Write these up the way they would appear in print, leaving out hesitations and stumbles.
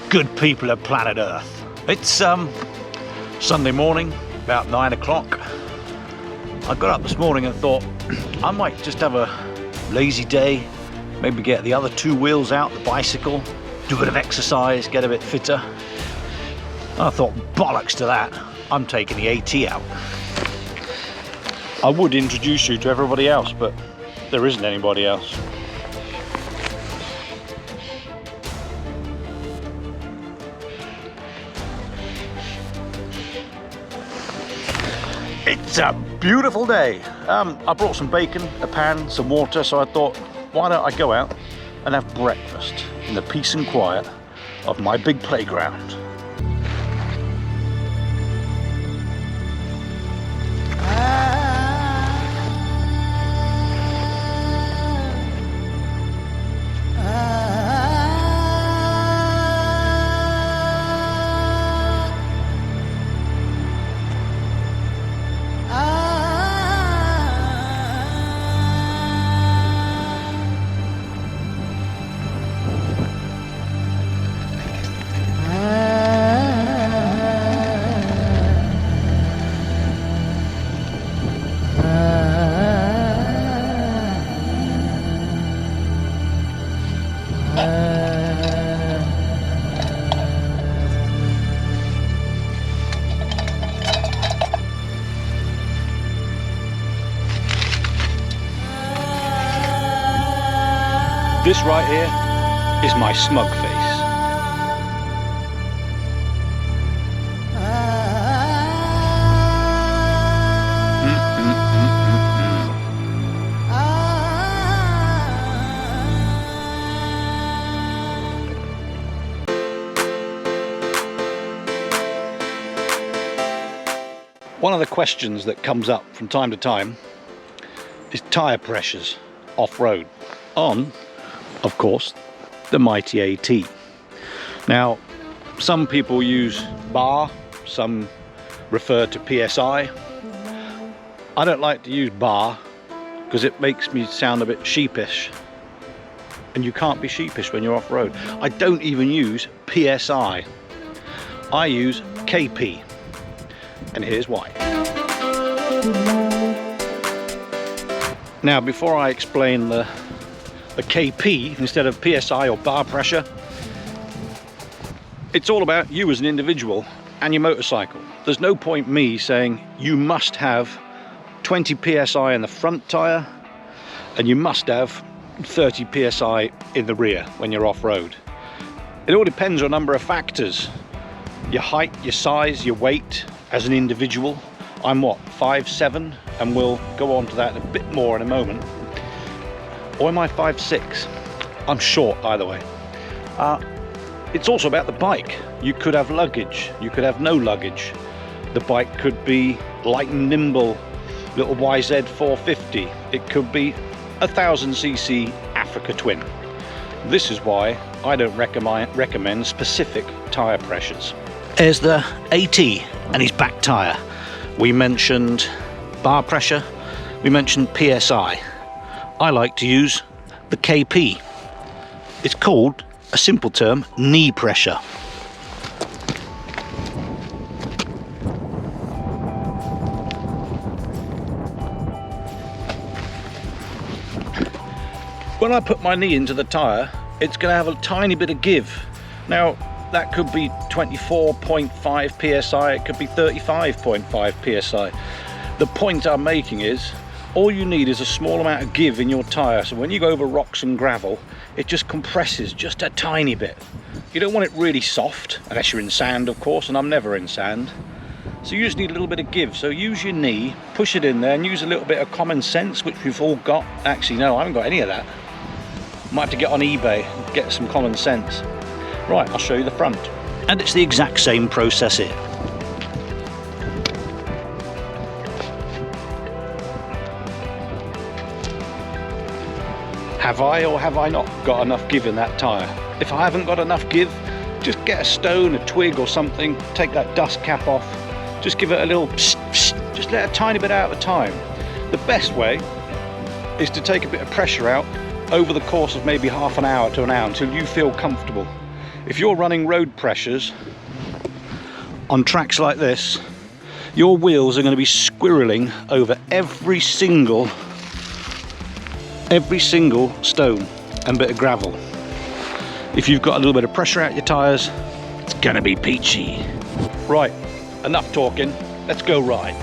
good people of planet Earth. It's Sunday morning, about 9 o'clock. I got up this morning and thought I might just have a lazy day, maybe get the other two wheels out, the bicycle, do a bit of exercise, get a bit fitter. And I thought, bollocks to that, I'm taking the AT out. I would introduce you to everybody else, but there isn't anybody else. It's a beautiful day. I brought some bacon, a pan, some water, so I thought, why don't I go out and have breakfast in the peace and quiet of my big playground. This right here is my smug face. One of the questions that comes up from time to time is tyre pressures off-road on, of course, the mighty AT. Now, some people use bar, some refer to PSI. I don't like to use bar because it makes me sound a bit sheepish, and you can't be sheepish when you're off-road. I don't even use PSI. I use KP, and here's why. Now, before I explain the KP instead of PSI or bar pressure, it's all about you as an individual and your motorcycle. There's no point me saying you must have 20 PSI in the front tyre and you must have 30 PSI in the rear when you're off-road. It all depends on a number of factors. Your height, your size, your weight as an individual. I'm what, 5'7", and we'll go on to that a bit more in a moment. Or am I 5'6"? I'm short either way. It's also about the bike. You could have luggage, you could have no luggage. The bike could be light and nimble, little YZ 450. It could be 1000cc Africa Twin. This is why I don't recommend specific tyre pressures. There's the AT and his back tyre. We mentioned bar pressure, we mentioned PSI. I like to use the KP. It's called, a simple term, knee pressure. When I put my knee into the tyre, it's going to have a tiny bit of give. Now, that could be 24.5 psi, it could be 35.5 psi. The point I'm making is, all you need is a small amount of give in your tyre, so when you go over rocks and gravel, it just compresses just a tiny bit. You don't want it really soft, unless you're in sand, of course, and I'm never in sand. So you just need a little bit of give. So use your knee, push it in there, and use a little bit of common sense, which we've all got. Actually, no, I haven't got any of that. Might have to get on eBay and get some common sense. Right, I'll show you the front. And it's the exact same process here. Have I or have I not got enough give in that tyre? If I haven't got enough give, just get a stone, a twig or something, take that dust cap off, just give it a little psst, psst, just let a tiny bit out at a time. The best way is to take a bit of pressure out over the course of maybe half an hour to an hour until you feel comfortable. If you're running road pressures on tracks like this, your wheels are going to be squirreling over every single stone and bit of gravel. If you've got a little bit of pressure out your tyres, it's going to be peachy. Right, enough talking, let's go ride.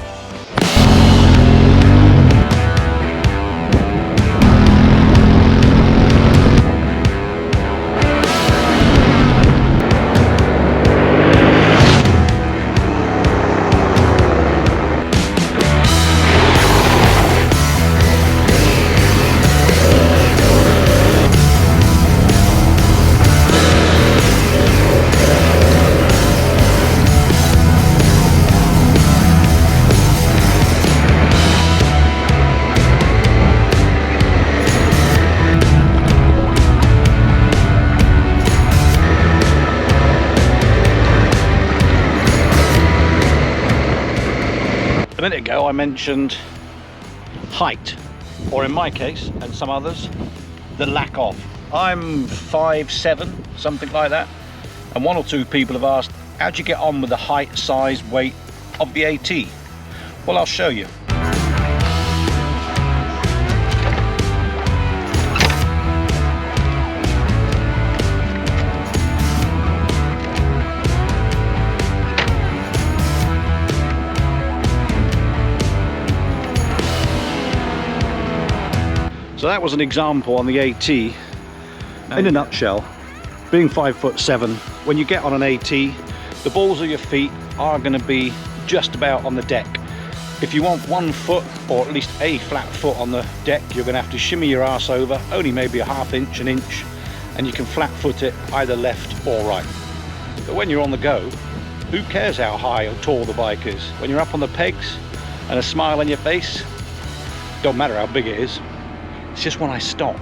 A minute ago I mentioned height, or in my case and some others, the lack of. I'm 5'7", something like that, and one or two people have asked, how do you get on with the height, size, weight of the AT? Well, I'll show you. So that was an example on the AT. In a nutshell, being 5'7", when you get on an AT, the balls of your feet are going to be just about on the deck. If you want 1 foot, or at least a flat foot on the deck, you're going to have to shimmy your arse over, only maybe a ½ inch, an inch, and you can flat foot it either left or right. But when you're on the go, who cares how high or tall the bike is? When you're up on the pegs and a smile on your face, don't matter how big it is, it's just when I stop